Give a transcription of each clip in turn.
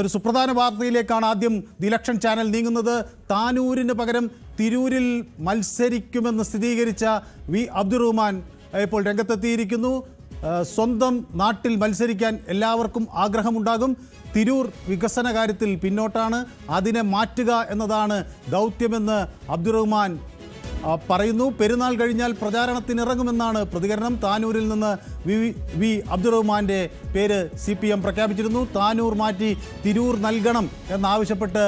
ഒരു സുപ്രധാന വാർത്തയിലേക്കാണ് ആദ്യം ദി ഇലക്ഷൻ ചാനൽ നീങ്ങുന്നത്. താനൂരിന് പകരം തിരൂരിൽ മത്സരിക്കുമെന്ന് സ്ഥിരീകരിച്ച വി അബ്ദുറഹ്മാൻ ഇപ്പോൾ രംഗത്തെത്തിയിരിക്കുന്നു. സ്വന്തം നാട്ടിൽ മത്സരിക്കാൻ എല്ലാവർക്കും ആഗ്രഹമുണ്ടാകും. തിരൂർ വികസന കാര്യത്തിൽ പിന്നോട്ടാണ്, അതിനെ മാറ്റുക എന്നതാണ് ദൗത്യമെന്ന് അബ്ദുറഹ്മാൻ പറയുന്നു. പെരുന്നാൾ കഴിഞ്ഞാൽ പ്രചാരണത്തിനിറങ്ങുമെന്നാണ് പ്രതികരണം. താനൂരിൽ നിന്ന് വി അബ്ദുറഹ്മാൻ്റെ പേര് CPM പ്രഖ്യാപിച്ചിരുന്നു. താനൂർ മാറ്റി തിരൂർ നൽകണം എന്നാവശ്യപ്പെട്ട്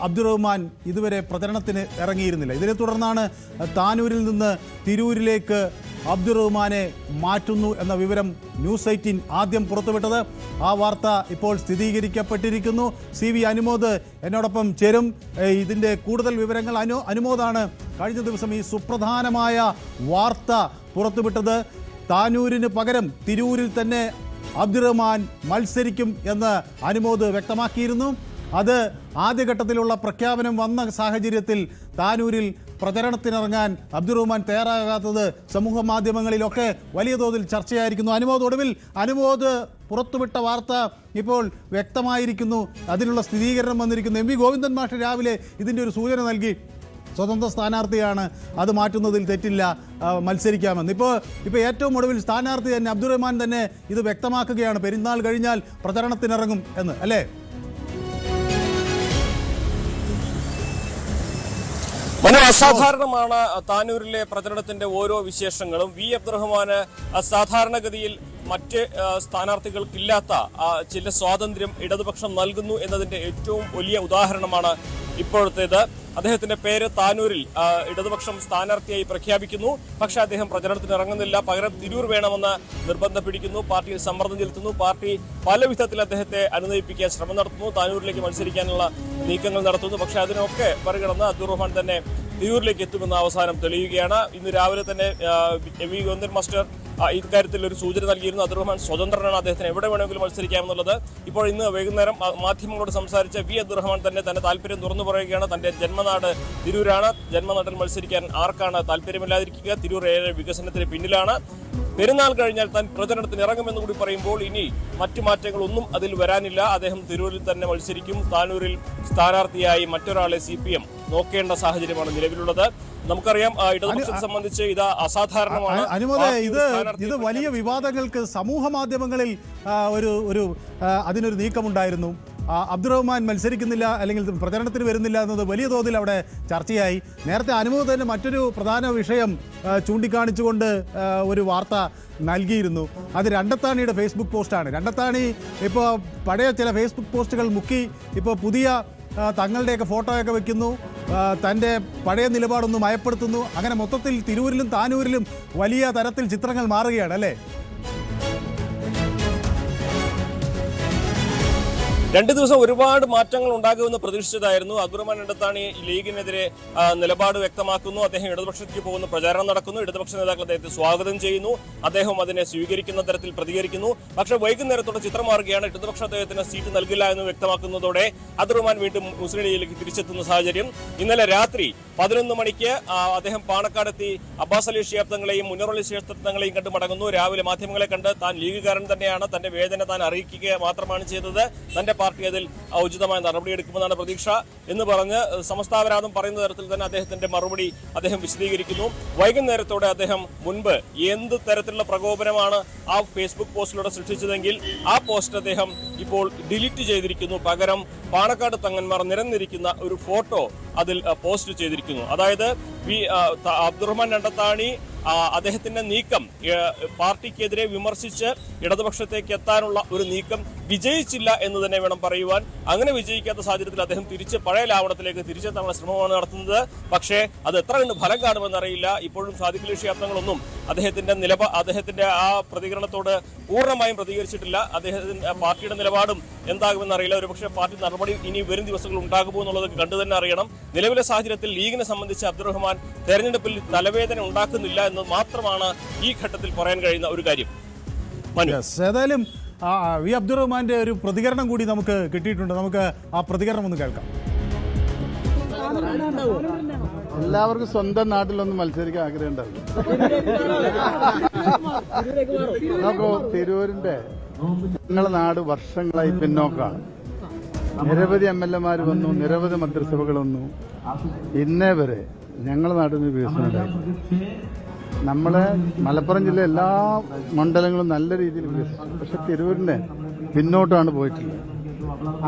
അബ്ദുറഹ്മാൻ ഇതുവരെ പ്രചരണത്തിന് ഇറങ്ങിയിരുന്നില്ല. ഇതിനെ തുടർന്നാണ് താനൂരിൽ നിന്ന് തിരൂരിലേക്ക് അബ്ദുറഹ്മാനെ മാറ്റുന്നു എന്ന വിവരം ന്യൂസ് 18 ആദ്യം പുറത്തുവിട്ടത്. ആ വാർത്ത ഇപ്പോൾ സ്ഥിരീകരിക്കപ്പെട്ടിരിക്കുന്നു. CV അനുമോദ് എന്നോടൊപ്പം ചേരും. ഇതിൻ്റെ കൂടുതൽ വിവരങ്ങൾ അനുമോദാണ് കഴിഞ്ഞ ദിവസം ഈ സുപ്രധാനമായ വാർത്ത പുറത്തുവിട്ടത്. താനൂരിന് പകരം തിരൂരിൽ തന്നെ അബ്ദുറഹ്മാൻ മത്സരിക്കും എന്ന് അനുമോദ് വ്യക്തമാക്കിയിരുന്നു. അത് ആദ്യഘട്ടത്തിലുള്ള പ്രഖ്യാപനം വന്ന സാഹചര്യത്തിൽ താനൂരിൽ പ്രചരണത്തിനിറങ്ങാൻ അബ്ദുറഹ്മാൻ തയ്യാറാകാത്തത് സമൂഹ മാധ്യമങ്ങളിലൊക്കെ വലിയ തോതിൽ ചർച്ചയായിരിക്കുന്നു. അനുമോദ് പുറത്തുവിട്ട വാർത്ത ഇപ്പോൾ വ്യക്തമായിരിക്കുന്നു, അതിനുള്ള സ്ഥിരീകരണം വന്നിരിക്കുന്നു. MV ഗോവിന്ദൻ മാഷ് രാവിലെ ഇതിൻ്റെ ഒരു സൂചന നൽകി. സ്വതന്ത്ര സ്ഥാനാർത്ഥിയാണ്, അത് മാറ്റുന്നതിൽ തെറ്റില്ല, മത്സരിക്കാമെന്ന്. ഇപ്പോൾ ഏറ്റവും ഒടുവിൽ സ്ഥാനാർത്ഥി തന്നെ അബ്ദുറഹ്മാൻ തന്നെ ഇത് വ്യക്തമാക്കുകയാണ്, പെരുന്നാൾ കഴിഞ്ഞാൽ പ്രചരണത്തിനിറങ്ങും എന്ന്, അല്ലേ? അസാധാരണമാണ് താനൂരിലെ പ്രചരണത്തിന്റെ ഓരോ വിശേഷങ്ങളും. വി അബ്ദുറഹ്മാന് സാധാരണഗതിയിൽ മറ്റ് സ്ഥാനാർത്ഥികൾക്കില്ലാത്ത ചില സ്വാതന്ത്ര്യം ഇടതുപക്ഷം നൽകുന്നു എന്നതിന്റെ ഏറ്റവും വലിയ ഉദാഹരണമാണ് ഇപ്പോഴത്തേത്. അദ്ദേഹത്തിന്റെ പേര് താനൂരിൽ ഇടതുപക്ഷം സ്ഥാനാർത്ഥിയായി പ്രഖ്യാപിക്കുന്നു. പക്ഷെ അദ്ദേഹം പ്രചരണത്തിന് ഇറങ്ങുന്നില്ല, പകരം തിരൂർ വേണമെന്ന് നിർബന്ധം പിടിക്കുന്നു. പാർട്ടിയിൽ സമ്മർദ്ദം ചെലുത്തുന്നു. പാർട്ടി പല വിധത്തിൽ അദ്ദേഹത്തെ അനുനയിപ്പിക്കാൻ ശ്രമം നടത്തുന്നു, താനൂരിലേക്ക് മത്സരിക്കാനുള്ള നീക്കങ്ങൾ നടത്തുന്നു. പക്ഷെ അതിനൊക്കെ മറികടന്ന് അബ്ദുറഹ്മാൻ തന്നെ തിരൂരിലേക്ക് എത്തുമെന്ന് അവസാനം തെളിയുകയാണ്. ഇന്ന് രാവിലെ തന്നെ MV ഗോവിന്ദൻ മാസ്റ്റർ ഇക്കാര്യത്തിൽ ഒരു സൂചന നൽകിയിരുന്നു. അബ്ദുറഹ്മാൻ സ്വതന്ത്രനാണ്, അദ്ദേഹത്തിന് എവിടെ വേണമെങ്കിലും മത്സരിക്കാമെന്നുള്ളത്. ഇപ്പോൾ ഇന്ന് വൈകുന്നേരം മാധ്യമങ്ങളോട് സംസാരിച്ച വി അബ്ദുറഹ്മാൻ തന്നെ തന്റെ താല്പര്യം തുറന്നു പറയുകയാണ്. തന്റെ ജന്മനാട് തിരൂരാണ്, ജന്മനാട്ടിൽ മത്സരിക്കാൻ ആർക്കാണ് താല്പര്യമില്ലാതിരിക്കുക? തിരൂർ ഏറെ വികസനത്തിന് പിന്നിലാണ്. പെരുന്നാൾ കഴിഞ്ഞാൽ താൻ പ്രചരണത്തിന് ഇറങ്ങുമെന്ന് കൂടി പറയുമ്പോൾ ഇനി മറ്റു മാറ്റങ്ങളൊന്നും അതിൽ വരാനില്ല. അദ്ദേഹം തിരൂരിൽ തന്നെ മത്സരിക്കും. താനൂരിൽ സ്ഥാനാർത്ഥിയായി മറ്റൊരാളെ CPM നോക്കേണ്ട സാഹചര്യമാണ് നിലവിലുള്ളത്. നമുക്കറിയാം ഇടതുപക്ഷത്തെ സംബന്ധിച്ച് ഇത് അസാധാരണമാണ്. ഇത് വലിയ വിവാദങ്ങൾക്ക് സമൂഹ മാധ്യമങ്ങളിൽ അതിനൊരു നീക്കമുണ്ടായിരുന്നു. അബ്ദുറഹ്മാൻ മത്സരിക്കുന്നില്ല, അല്ലെങ്കിൽ പ്രചരണത്തിന് വരുന്നില്ല എന്നത് വലിയ തോതിൽ അവിടെ ചർച്ചയായി. നേരത്തെ അനുമോദ് തന്നെ മറ്റൊരു പ്രധാന വിഷയം ചൂണ്ടിക്കാണിച്ചുകൊണ്ട് ഒരു വാർത്ത നൽകിയിരുന്നു. അത് രണ്ടത്താണിയുടെ ഫേസ്ബുക്ക് പോസ്റ്റാണ്. രണ്ടത്താണി ഇപ്പോൾ പഴയ ചില ഫേസ്ബുക്ക് പോസ്റ്റുകൾ മുക്കി ഇപ്പോൾ പുതിയ തങ്ങളുടെയൊക്കെ ഫോട്ടോയൊക്കെ വെക്കുന്നു, തൻ്റെ പഴയ നിലപാടൊന്ന് മയപ്പെടുത്തുന്നു. അങ്ങനെ മൊത്തത്തിൽ തിരൂരിലും താനൂരിലും വലിയ തരത്തിൽ ചിത്രങ്ങൾ മാറുകയാണ്, അല്ലേ? 2 ദിവസം ഒരുപാട് മാറ്റങ്ങൾ ഉണ്ടാകുമെന്ന് പ്രതീക്ഷിച്ചതായിരുന്നു. അബ്ദുറഹ്മാൻ രണ്ടത്താണി ലീഗിനെതിരെ നിലപാട് വ്യക്തമാക്കുന്നു. അദ്ദേഹം ഇടതുപക്ഷത്തേക്ക് പോകുന്ന പ്രചാരണം നടക്കുന്നു. ഇടതുപക്ഷ നേതാക്കൾ അദ്ദേഹത്തെ സ്വാഗതം ചെയ്യുന്നു. അദ്ദേഹം അതിനെ സ്വീകരിക്കുന്ന തരത്തിൽ പ്രതികരിക്കുന്നു. പക്ഷേ വൈകുന്നേരത്തോടെ ചിത്രം മാറുകയാണ്. ഇടതുപക്ഷ അദ്ദേഹത്തിന് സീറ്റ് നൽകില്ല എന്ന് വ്യക്തമാക്കുന്നതോടെ അബ്ദുറഹ്മാൻ വീണ്ടും മുസ്ലിം ലീഗിലേക്ക് തിരിച്ചെത്തുന്ന സാഹചര്യം. ഇന്നലെ രാത്രി 11 മണിക്ക് അദ്ദേഹം പാണക്കാടെത്തി അബ്ബാസ് അലി ശിഹാബ് തങ്ങളെയും മുനവർ അലി ശിഹാബ് തങ്ങളെയും കണ്ട് മടങ്ങുന്നു. രാവിലെ മാധ്യമങ്ങളെ കണ്ട് താൻ ലീഗുകാരൻ തന്നെയാണ്, തന്റെ വേദന താൻ അറിയിക്കുക മാത്രമാണ് ചെയ്തത്, തന്റെ പാർട്ടി അതിൽ ഔചിതമായ നടപടിയെടുക്കുമെന്നാണ് പ്രതീക്ഷ എന്ന് പറഞ്ഞ് സമസ്താപരാധം പറയുന്ന തരത്തിൽ തന്നെ അദ്ദേഹത്തിന്റെ മറുപടി അദ്ദേഹം വിശദീകരിക്കുന്നു. വൈകുന്നേരത്തോടെ അദ്ദേഹം മുൻപ് എന്ത് തരത്തിലുള്ള പ്രകോപനമാണ് ആ ഫേസ്ബുക്ക് പോസ്റ്റിലൂടെ സൃഷ്ടിച്ചതെങ്കിൽ ആ പോസ്റ്റ് അദ്ദേഹം ഇപ്പോൾ ഡിലീറ്റ് ചെയ്തിരിക്കുന്നു. പകരം പാണക്കാട് തങ്ങന്മാർ നിരന്നിരിക്കുന്ന ഒരു ഫോട്ടോ അതിൽ പോസ്റ്റ് ചെയ്തിരിക്കുന്നു. അതായത് അബ്ദുറഹ്മാൻ രണ്ടത്താണി അദ്ദേഹത്തിന്റെ നീക്കം പാർട്ടിക്കെതിരെ വിമർശിച്ച് ഇടതുപക്ഷത്തേക്ക് എത്താനുള്ള ഒരു നീക്കം വിജയിച്ചില്ല എന്ന് തന്നെ വേണം പറയുവാൻ. അങ്ങനെ വിജയിക്കാത്ത സാഹചര്യത്തിൽ അദ്ദേഹം തിരിച്ച് പഴയ ലാവണത്തിലേക്ക് തിരിച്ചെത്താനുള്ള ശ്രമമാണ് നടത്തുന്നത്. പക്ഷേ അത് എത്ര കണ്ട് ഫലം കാണുമെന്നറിയില്ല. ഇപ്പോഴും സാദിഖ് അലി ശിഹാബ് തങ്ങളൊന്നും അദ്ദേഹത്തിന്റെ ആ പ്രതികരണത്തോട് പൂർണ്ണമായും പ്രതികരിച്ചിട്ടില്ല. അദ്ദേഹത്തിന്റെ പാർട്ടിയുടെ നിലപാടും എന്താകുമെന്നറിയില്ല. ഒരുപക്ഷെ പാർട്ടി നടപടി ഇനി വരും ദിവസങ്ങൾ ഉണ്ടാകുമോ എന്നുള്ളത് കണ്ടു തന്നെ അറിയണം. നിലവിലെ സാഹചര്യത്തിൽ ലീഗിനെ സംബന്ധിച്ച് അബ്ദുറഹ്മാൻ തെരഞ്ഞെടുപ്പിൽ തലവേദന ഉണ്ടാക്കുന്നില്ല എന്ന് മാത്രമാണ് ഈ ഘട്ടത്തിൽ പറയാൻ കഴിയുന്ന ഒരു കാര്യം. ഏതായാലും വി അബ്ദുറഹ്മാന്റെ ഒരു പ്രതികരണം കൂടി നമുക്ക് കിട്ടിയിട്ടുണ്ട്. നമുക്ക് ആ പ്രതികരണം ഒന്ന് കേൾക്കാം. എല്ലാവർക്കും സ്വന്തം നാട്ടിലൊന്നും മത്സരിക്കാൻ ആഗ്രഹം ഉണ്ടാവില്ല. നോക്കൂ, തിരൂരിന്റെ ഞങ്ങളുടെ നാട് വർഷങ്ങളായി പിന്നോക്കാണ്. നിരവധി MLA-മാർ വന്നു, നിരവധി മന്ത്രിസഭകൾ വന്നു. ഇന്നേ വരെ ഞങ്ങളുടെ നാട്ടിൽ വികസനം ഉണ്ടായി. നമ്മളെ മലപ്പുറം ജില്ല എല്ലാ മണ്ഡലങ്ങളും നല്ല രീതിയിൽ വികസിച്ചു. പക്ഷെ തിരൂരിന്റെ പിന്നോട്ടാണ് പോയിട്ടുള്ളത്.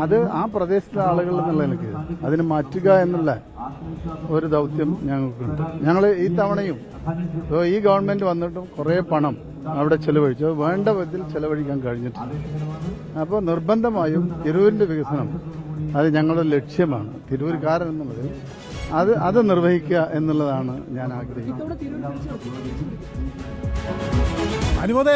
അത് ആ പ്രദേശത്തെ ആളുകൾ എന്നുള്ള നിലയ്ക്ക് അതിന് മാറ്റുക എന്നുള്ള ഒരു ദൗത്യം ഞങ്ങൾക്കുണ്ട്. ഞങ്ങൾ ഈ തവണയും ഈ ഗവൺമെന്റ് വന്നിട്ടും കുറേ പണം അവിടെ ചെലവഴിച്ചു. അത് വേണ്ട വിധത്തിൽ ചെലവഴിക്കാൻ കഴിഞ്ഞിട്ടുണ്ട്. അപ്പോൾ നിർബന്ധമായും തിരൂരിന്റെ വികസനം അത് ഞങ്ങളുടെ ലക്ഷ്യമാണ്. തിരൂർക്കാരൻ എന്നുള്ളത് അത് നിർവഹിക്കുക എന്നുള്ളതാണ് ഞാൻ ആഗ്രഹിക്കുന്നത്. അനുമോദേ,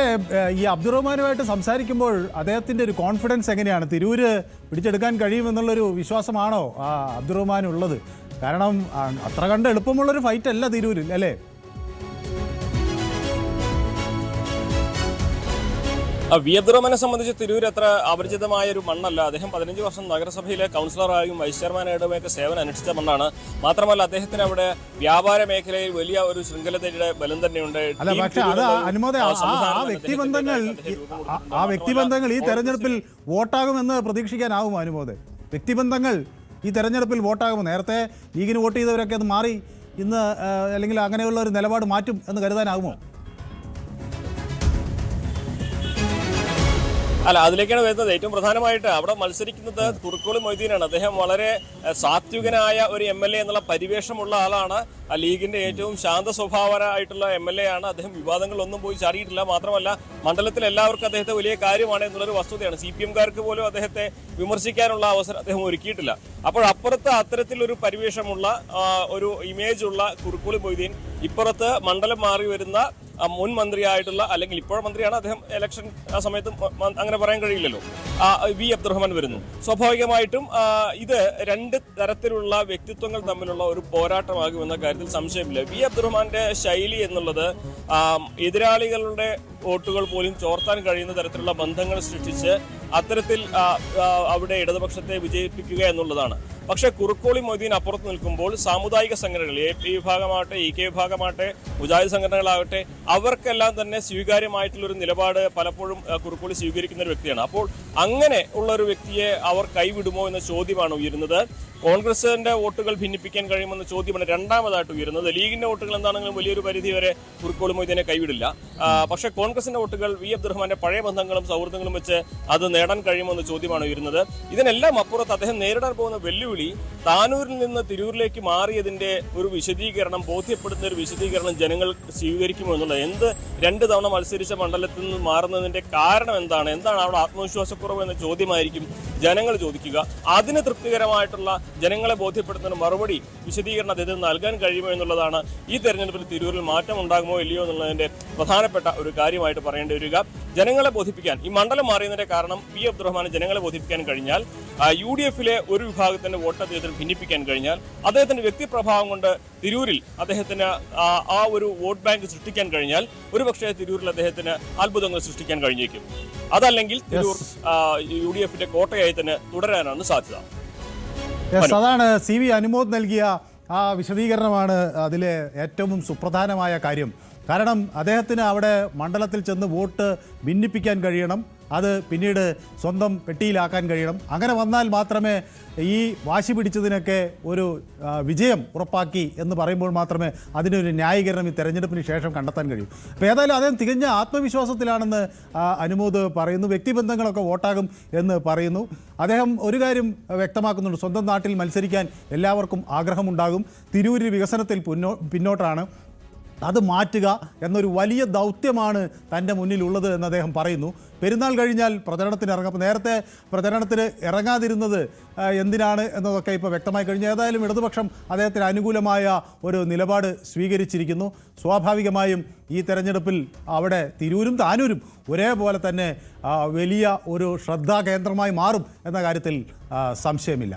ഈ അബ്ദുറഹ്മാനുമായിട്ട് സംസാരിക്കുമ്പോൾ അദ്ദേഹത്തിന്റെ ഒരു കോൺഫിഡൻസ് എങ്ങനെയാണ്? തിരൂര് പിടിച്ചെടുക്കാൻ കഴിയുമെന്നുള്ളൊരു വിശ്വാസമാണോ അബ്ദുറഹ്മാനുള്ളത്? കാരണം അത്ര കണ്ട് എളുപ്പമുള്ളൊരു ഫൈറ്റ് അല്ല തിരൂരിൽ, അല്ലേ? വി അബ്ദുറഹ്മാനെ സംബന്ധിച്ച് തിരൂർ അത്ര അപരിചിതമായ ഒരു മണ്ണല്ല. അദ്ദേഹം 15 വർഷം നഗരസഭയിലെ കൗൺസിലറായും വൈസ് ചെയർമാനായിട്ടുമൊക്കെ സേവനം അനുഷ്ഠിച്ച മണ്ണാണ്. മാത്രമല്ല അദ്ദേഹത്തിന് അവിടെ വ്യാപാര മേഖലയിൽ വലിയ ഒരു ശൃംഖലതയുടെ ബലം തന്നെയുണ്ട്. ആ വ്യക്തിബന്ധങ്ങൾ ഈ തെരഞ്ഞെടുപ്പിൽ വോട്ടാകുമെന്ന് പ്രതീക്ഷിക്കാനാവുമോ അനുമോദേ? വ്യക്തിബന്ധങ്ങൾ ഈ തെരഞ്ഞെടുപ്പിൽ വോട്ടാകുമോ? നേരത്തെ ലീഗിന് വോട്ട് ചെയ്തവരൊക്കെ അത് മാറി ഇന്ന് അല്ലെങ്കിൽ അങ്ങനെയുള്ള ഒരു നിലപാട് മാറ്റും എന്ന് കരുതാനാകുമോ? അല്ല, അതിലേക്കാണ് വരുന്നത്. ഏറ്റവും പ്രധാനമായിട്ട് അവിടെ മത്സരിക്കുന്നത് കുറുക്കോളി മൊയ്തീനാണ്. അദ്ദേഹം വളരെ സാത്വികനായ ഒരു MLA എന്നുള്ള പരിവേഷമുള്ള ആളാണ്. ലീഗിന്റെ ഏറ്റവും ശാന്ത സ്വഭാവനായിട്ടുള്ള MLA ആണ്. അദ്ദേഹം വിവാദങ്ങളൊന്നും പോയി ചാടിയിട്ടില്ല. മാത്രമല്ല മണ്ഡലത്തിൽ എല്ലാവർക്കും അദ്ദേഹത്തെ വലിയ കാര്യമാണ് എന്നുള്ളൊരു വസ്തുതയാണ്. CPM-കാർക്ക് പോലും അദ്ദേഹത്തെ വിമർശിക്കാനുള്ള അവസരം അദ്ദേഹം ഒരുക്കിയിട്ടില്ല. അപ്പോൾ അപ്പുറത്ത് അത്തരത്തിലൊരു പരിവേഷമുള്ള ഒരു ഇമേജ് ഉള്ള കുറുക്കോളി മൊയ്തീൻ, ഇപ്പുറത്ത് മണ്ഡലം മാറി വരുന്ന മുൻ മന്ത്രിയായിട്ടുള്ള, അല്ലെങ്കിൽ ഇപ്പോൾ മന്ത്രിയാണ് അദ്ദേഹം, ഇലക്ഷൻ ആ സമയത്ത് അങ്ങനെ പറയാൻ കഴിയില്ലല്ലോ, വി അബ്ദുറഹ്മാൻ വരുന്നു. സ്വാഭാവികമായിട്ടും ഇത് രണ്ട് തരത്തിലുള്ള വ്യക്തിത്വങ്ങൾ തമ്മിലുള്ള ഒരു പോരാട്ടമാകുമെന്ന കാര്യത്തിൽ സംശയമില്ല. വി അബ്ദുറഹ്മാന്റെ ശൈലി എന്നുള്ളത് എതിരാളികളുടെ വോട്ടുകൾ പോലും ചോർത്താൻ കഴിയുന്ന തരത്തിലുള്ള ബന്ധങ്ങൾ സൃഷ്ടിച്ച് അത്തരത്തിൽ അവിടെ ഇടതുപക്ഷത്തെ വിജയിപ്പിക്കുക എന്നുള്ളതാണ്. പക്ഷേ കുറുക്കോളി മൊയ്തീൻ അപ്പുറത്ത് നിൽക്കുമ്പോൾ സാമുദായിക സംഘടനകൾ, AP വിഭാഗമാകട്ടെ, EK വിഭാഗമാകട്ടെ, മുജാഹിദ് സംഘടനകളാകട്ടെ, അവർക്കെല്ലാം തന്നെ സ്വീകാര്യമായിട്ടുള്ളൊരു നിലപാട് പലപ്പോഴും കുറുക്കോളി സ്വീകരിക്കുന്ന ഒരു വ്യക്തിയാണ്. അപ്പോൾ അങ്ങനെ ഉള്ള ഒരു വ്യക്തിയെ അവർ കൈവിടുമോ എന്ന ചോദ്യമാണ് ഉയരുന്നത്. കോൺഗ്രസിന്റെ വോട്ടുകൾ ഭിന്നിപ്പിക്കാൻ കഴിയുമെന്ന ചോദ്യമാണ് രണ്ടാമതായിട്ട് ഉയരുന്നത്. ലീഗിന്റെ വോട്ടുകൾ എന്താണെങ്കിലും വലിയൊരു പരിധി വരെ കുറുക്കോളി മൊയ്തീനെ കൈവിടില്ല. പക്ഷേ കോൺഗ്രസിന്റെ വോട്ടുകൾ വി അബ്ദുറഹ്മാന്റെ പഴയ ബന്ധങ്ങളും സൗഹൃദങ്ങളും വെച്ച് അത് നേടാൻ കഴിയുമെന്ന ചോദ്യമാണ് ഉയരുന്നത്. ഇതിനെല്ലാം അപ്പുറത്ത് അദ്ദേഹം നേരിടാൻ പോകുന്ന വെല്ലുവിളി താനൂരിൽ നിന്ന് തിരൂരിലേക്ക് മാറിയതിന്റെ ഒരു വിശദീകരണം, ബോധ്യപ്പെടുന്ന ഒരു വിശദീകരണം ജനങ്ങൾ സ്വീകരിക്കുമോ എന്നുള്ളത്. 2 തവണ മത്സരിച്ച മണ്ഡലത്തിൽ നിന്ന് മാറുന്നതിന്റെ കാരണം എന്താണ് അവിടെ ആത്മവിശ്വാസക്കുറവ് എന്ന ചോദ്യമായിരിക്കും ജനങ്ങൾ ചോദിക്കുക. അതിന് തൃപ്തികരമായിട്ടുള്ള ജനങ്ങളെ ബോധ്യപ്പെടുത്തുന്ന മറുപടി, വിശദീകരണം അദ്ദേഹത്തിന് നൽകാൻ കഴിയുമോ എന്നുള്ളതാണ് ഈ തെരഞ്ഞെടുപ്പിൽ തിരൂരിൽ മാറ്റം ഉണ്ടാകുമോ ഇല്ലയോ എന്നുള്ളതിന്റെ പ്രധാനപ്പെട്ട ഒരു കാര്യമായിട്ട് പറയേണ്ടി വരിക. ജനങ്ങളെ ബോധിപ്പിക്കാൻ, ഈ മണ്ഡലം മാറിയതിന്റെ കാരണം വി അബ്ദുറഹ്മാന് ജനങ്ങളെ ബോധിപ്പിക്കാൻ കഴിഞ്ഞാൽ, UDF-ലെ ഒരു വിഭാഗത്തിന്റെ വോട്ട് അദ്ദേഹത്തിന് ഭിന്നിപ്പിക്കാൻ കഴിഞ്ഞാൽ, അദ്ദേഹത്തിന്റെ വ്യക്തിപ്രഭാവം കൊണ്ട് തിരൂരിൽ അദ്ദേഹത്തിന് ആ ഒരു വോട്ട് ബാങ്ക് സൃഷ്ടിക്കാൻ കഴിഞ്ഞാൽ ഒരുപക്ഷെ തിരൂരിൽ അദ്ദേഹത്തിന് അത്ഭുതങ്ങൾ സൃഷ്ടിക്കാൻ കഴിഞ്ഞേക്കും. അതല്ലെങ്കിൽ തിരൂർ UDF-ന്റെ കോട്ടയായി തന്നെ തുടരാനാണ് സാധ്യത. അതാണ് CV അനുമോദ് നൽകിയ ആ വിശദീകരണമാണ് അതിലെ ഏറ്റവും സുപ്രധാനമായ കാര്യം. കാരണം അദ്ദേഹത്തിന് അവിടെ മണ്ഡലത്തിൽ ചെന്ന് വോട്ട് ഭിന്നിപ്പിക്കാൻ കഴിയണം, അത് പിന്നീട് സ്വന്തം പെട്ടിയിലാക്കാൻ കഴിയണം. അങ്ങനെ വന്നാൽ മാത്രമേ ഈ വാശി പിടിച്ചതിനൊക്കെ ഒരു വിജയം ഉറപ്പാക്കി എന്ന് പറയുമ്പോൾ മാത്രമേ അതിനൊരു ന്യായീകരണം ഈ തെരഞ്ഞെടുപ്പിന് ശേഷം കണ്ടെത്താൻ കഴിയൂ. അപ്പോൾ ഏതായാലും അദ്ദേഹം തികഞ്ഞ ആത്മവിശ്വാസത്തിലാണെന്ന് അനുമോദ് പറയുന്നു. വ്യക്തിബന്ധങ്ങളൊക്കെ വോട്ടാകും എന്ന് പറയുന്നു. അദ്ദേഹം ഒരു കാര്യം വ്യക്തമാക്കുന്നുണ്ട്, സ്വന്തം നാട്ടിൽ മത്സരിക്കാൻ എല്ലാവർക്കും ആഗ്രഹമുണ്ടാകും. തിരൂര് വികസനത്തിൽ പിന്നോട്ടാണ്, അത് മാറ്റുക എന്നൊരു വലിയ ദൗത്യമാണ് തൻ്റെ മുന്നിലുള്ളത് എന്ന് അദ്ദേഹം പറയുന്നു. പെരുന്നാൾ കഴിഞ്ഞാൽ പ്രചരണത്തിന് ഇറങ്ങും. അപ്പോൾ നേരത്തെ പ്രചരണത്തിന് ഇറങ്ങാതിരുന്നത് എന്തിനാണ് എന്നതൊക്കെ ഇപ്പോൾ വ്യക്തമായി കഴിഞ്ഞു. ഏതായാലും ഇടതുപക്ഷം അദ്ദേഹത്തിന് അനുകൂലമായ ഒരു നിലപാട് സ്വീകരിച്ചിരിക്കുന്നു. സ്വാഭാവികമായും ഈ തെരഞ്ഞെടുപ്പിൽ അവിടെ തിരൂരും താനൂരും ഒരേപോലെ തന്നെ വലിയ ഒരു ശ്രദ്ധാകേന്ദ്രമായി മാറും എന്ന കാര്യത്തിൽ സംശയമില്ല.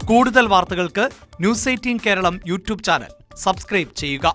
കൂടുതൽ വാർത്തകൾക്ക് News 18 Keralam YouTube channel subscribe ചെയ്യുക.